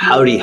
Howdy,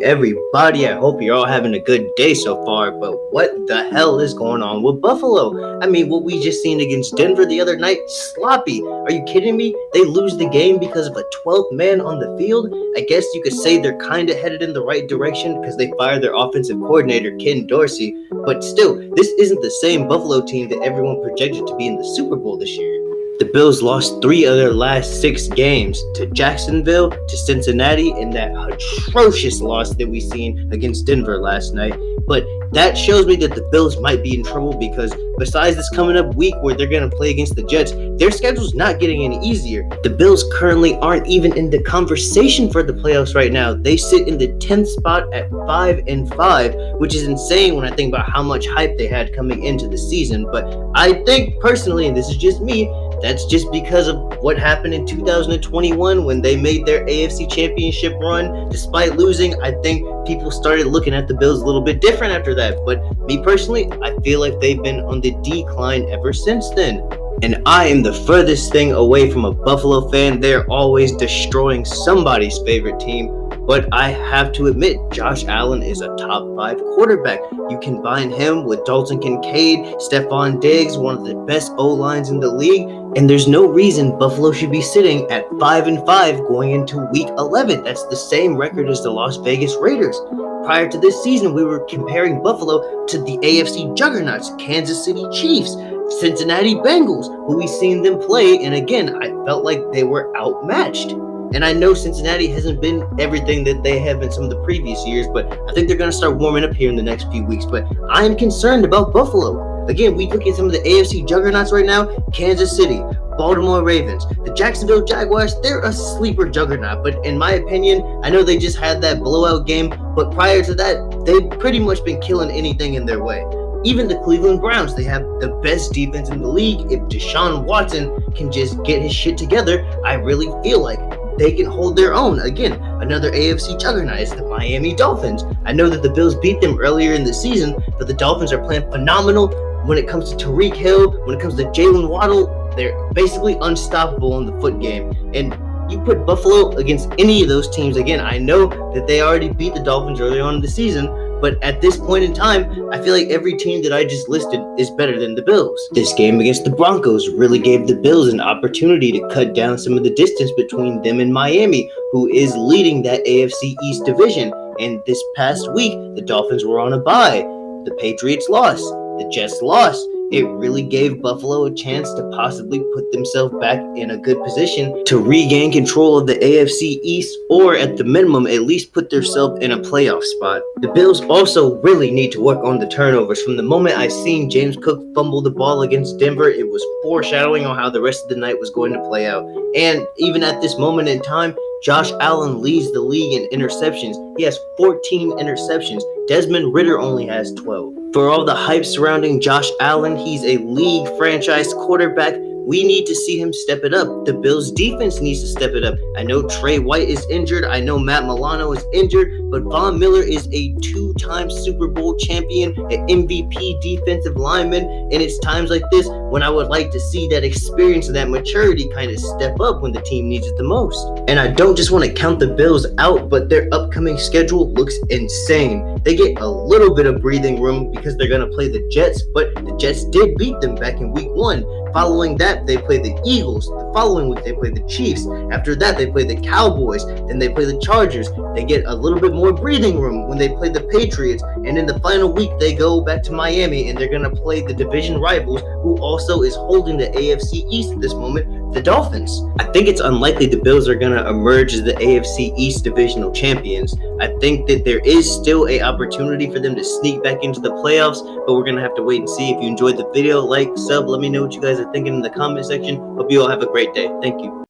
everybody. I hope you're all having a good day so far. But what the hell is going on with Buffalo? I mean, what we just seen against Denver the other night, sloppy. Are you kidding me? They lose the game because of a 12th man on the field? I guess you could say they're kind of headed in the right direction because they fired their offensive coordinator, Ken Dorsey. But still, this isn't the same Buffalo team that everyone projected to be in the Super Bowl this year. The Bills lost 3 of their last 6 games to Jacksonville, to Cincinnati, and that atrocious loss that we seen against Denver last night. But that shows me that the Bills might be in trouble because besides this coming up week where they're going to play against the Jets, their schedule's not getting any easier. The Bills currently aren't even in the conversation for the playoffs right now. They sit in the 10th spot at 5-5, which is insane when I think about how much hype they had coming into the season. But I think personally, and this is just me, that's just because of what happened in 2021 when they made their AFC Championship run. Despite losing, I think people started looking at the Bills a little bit different after that. But me personally, I feel like they've been on the decline ever since then. And I am the furthest thing away from a Buffalo fan. They're always destroying somebody's favorite team. But I have to admit, Josh Allen is a top 5 quarterback. You combine him with Dalton Kincaid, Stephon Diggs, one of the best O-lines in the league, and there's no reason Buffalo should be sitting at 5-5 going into week 11. That's the same record as the Las Vegas Raiders. Prior to this season, we were comparing Buffalo to the AFC juggernauts, Kansas City Chiefs, Cincinnati Bengals, who we seen them play, and again, I felt like they were outmatched. And I know Cincinnati hasn't been everything that they have in some of the previous years, but I think they're going to start warming up here in the next few weeks. But I am concerned about Buffalo. Again, we look at some of the AFC juggernauts right now, Kansas City, Baltimore Ravens, the Jacksonville Jaguars, they're a sleeper juggernaut. But in my opinion, I know they just had that blowout game, but prior to that, they've pretty much been killing anything in their way. Even the Cleveland Browns, they have the best defense in the league. If Deshaun Watson can just get his shit together, I really feel like they can hold their own. Again, another AFC juggernaut is the Miami Dolphins. I know that the Bills beat them earlier in the season, but the Dolphins are playing phenomenal when it comes to Tyreek Hill, when it comes to Jalen Waddle. They're basically unstoppable in the foot game. And you put Buffalo against any of those teams, again, I know that they already beat the Dolphins early on in the season, but at this point in time, I feel like every team that I just listed is better than the Bills. This game against the Broncos really gave the Bills an opportunity to cut down some of the distance between them and Miami, who is leading that AFC East division. And this past week, the Dolphins were on a bye. The Patriots lost. The Jets lost. It really gave Buffalo a chance to possibly put themselves back in a good position to regain control of the AFC East, or at the minimum, at least put themselves in a playoff spot. The Bills also really need to work on the turnovers. From the moment I seen James Cook fumble the ball against Denver, it was foreshadowing on how the rest of the night was going to play out. And even at this moment in time, Josh Allen leads the league in interceptions. He has 14 interceptions. Desmond Ridder only has 12. For all the hype surrounding Josh Allen, he's a league franchise quarterback. We need to see him step it up. The Bills defense needs to step it up. I know Trey White is injured. I know Matt Milano is injured, but Von Miller is a 2-time Super Bowl champion, an MVP defensive lineman, and it's times like this when I would like to see that experience and that maturity kind of step up when the team needs it the most. And I don't just want to count the Bills out, but their upcoming schedule looks insane. They get a little bit of breathing room because they're going to play the Jets, but the Jets did beat them back in week 1. Following that, they play the Eagles. The following week, they play the Chiefs. After that, they play the Cowboys. Then they play the Chargers. They get a little bit more breathing room when they play the Patriots. And in the final week, they go back to Miami, and they're going to play the division rivals, who also is holding the AFC East at this moment, the Dolphins. I think it's unlikely the Bills are going to emerge as the AFC East divisional champions. I think that there is still an opportunity for them to sneak back into the playoffs, but we're going to have to wait and see. If you enjoyed the video, like, sub, let me know what you guys are thinking in the comment section. Hope you all have a great day. Thank you.